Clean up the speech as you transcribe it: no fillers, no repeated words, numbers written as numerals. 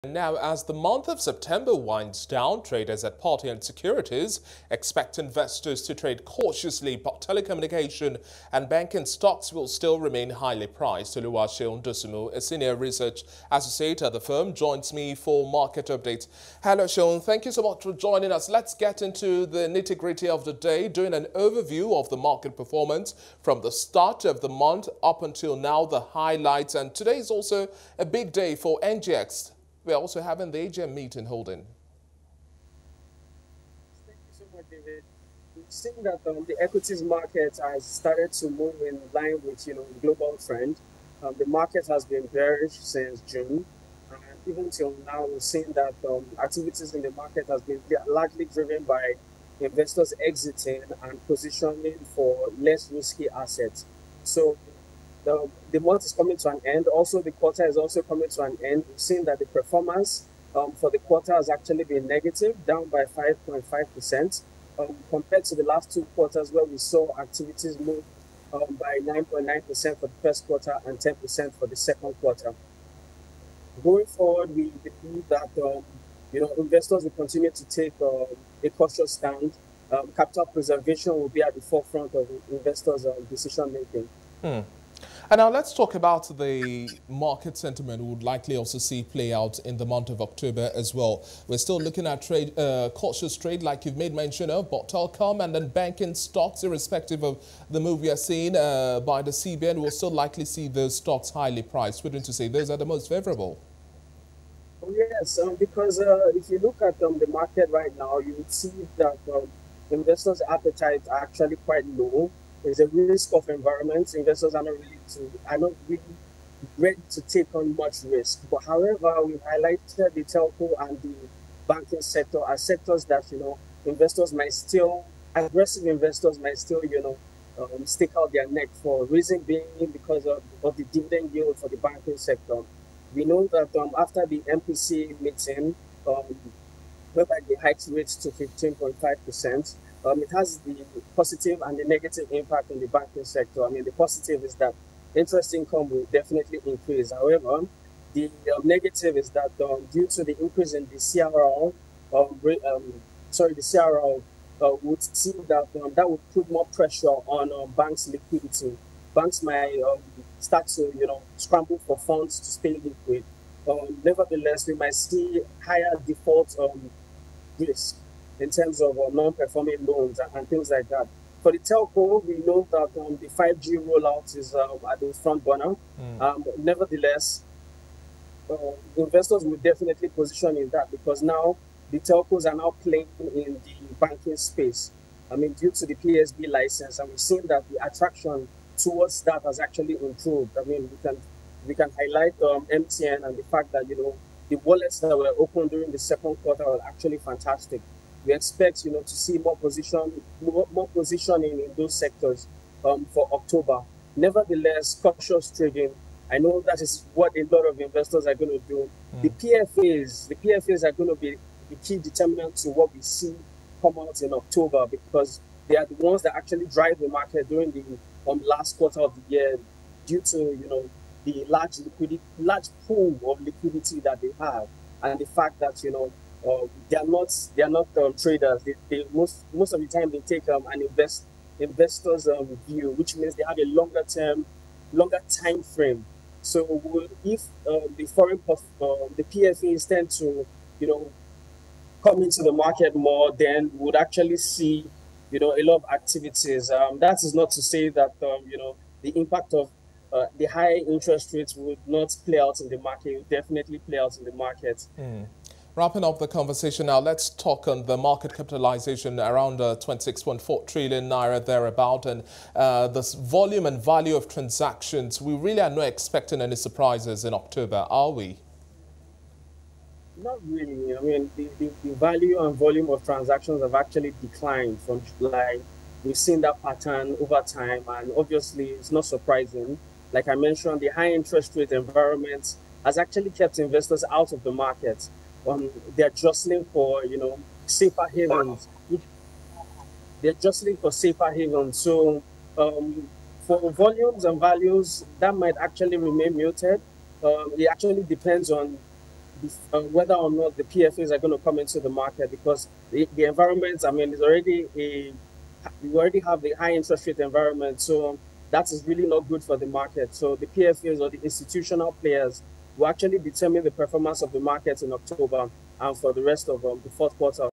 Now, as the month of September winds down, traders at Parthian Securities expect investors to trade cautiously, but telecommunication and banking stocks will still remain highly priced. Oluwaseun Dosunmu, a senior research associate at the firm, joins me for market updates. Hello, Sean. Thank you so much for joining us. Let's get into the nitty-gritty of the day, doing an overview of the market performance from the start of the month up until now, the highlights. And today is also a big day for NGX. We're also having the AGM meeting holding. Thank you so much, David. We've seen that the equities market has started to move in line with, the global trend. The market has been bearish since June, and even till now, we've seen that activities in the market has been largely driven by investors exiting and positioning for less risky assets. So the month is coming to an end. Also, the quarter is also coming to an end. We've seen that the performance for the quarter has actually been negative, down by 5.5%, compared to the last two quarters where we saw activities move by 9.9% for the first quarter and 10% for the second quarter. Going forward, we believe that investors will continue to take a cautious stand. Capital preservation will be at the forefront of investors' decision making. And now let's talk about the market sentiment we would likely also see play out in the month of October as well. We're still looking at cautious trade like you've made mention of, but telecom and then banking stocks, irrespective of the move we are seeing by the CBN, we'll still likely see those stocks highly priced. Wouldn't you say those are the most favorable? Oh, yes, because if you look at the market right now, you would see that investors' appetite are actually quite low. There's a risk-off environment. Investors are not really ready to take on much risk. But however, we've highlighted the telco and the banking sector as sectors that aggressive investors might still stick out their neck for. Reason being because of the dividend yield for the banking sector. We know that after the MPC meeting, whereby they hiked rates to 15.5%. It has the positive and the negative impact on the banking sector. I mean, the positive is that interest income will definitely increase. However, the negative is that due to the increase in the CRL, would see that that would put more pressure on banks' liquidity. Banks might start to scramble for funds to stay liquid. Nevertheless, we might see higher default risk in terms of non-performing loans and things like that. For the telco, we know that the 5G rollout is at the front burner. Nevertheless, investors will definitely position in that because now the telcos are now playing in the banking space. I mean, due to the PSB license, and we've seen that the attraction towards that has actually improved. I mean, we can highlight MTN and the fact that the wallets that were opened during the second quarter are actually fantastic. We expect, to see more positioning in those sectors for October. Nevertheless, cautious trading, I know that is what a lot of investors are going to do. The PFAs are going to be the key determinant to what we see come out in October because they are the ones that actually drive the market during the last quarter of the year due to, the large pool of liquidity that they have and the fact that, they are not traders. They most of the time they take an investor's view, which means they have a longer time frame. So if the PFAs tend to come into the market more, then we would actually see a lot of activities. That is not to say that the impact of the high interest rates would not play out in the market. It would definitely play out in the market. Wrapping up the conversation now, let's talk on the market capitalization around 26.4 trillion naira thereabout, and this volume and value of transactions. We really are not expecting any surprises in October, are we? Not really. I mean, the value and volume of transactions have actually declined from July. We've seen that pattern over time, and obviously it's not surprising. Like I mentioned, the high interest rate environment has actually kept investors out of the market. They're jostling for, safer havens. So for volumes and values, that might actually remain muted. It actually depends on whether or not the PFAs are going to come into the market, because the environment, I mean, is already we already have the high interest rate environment, so that is really not good for the market. So the PFAs, or the institutional players, will actually determine the performance of the market in October and for the rest of the fourth quarter.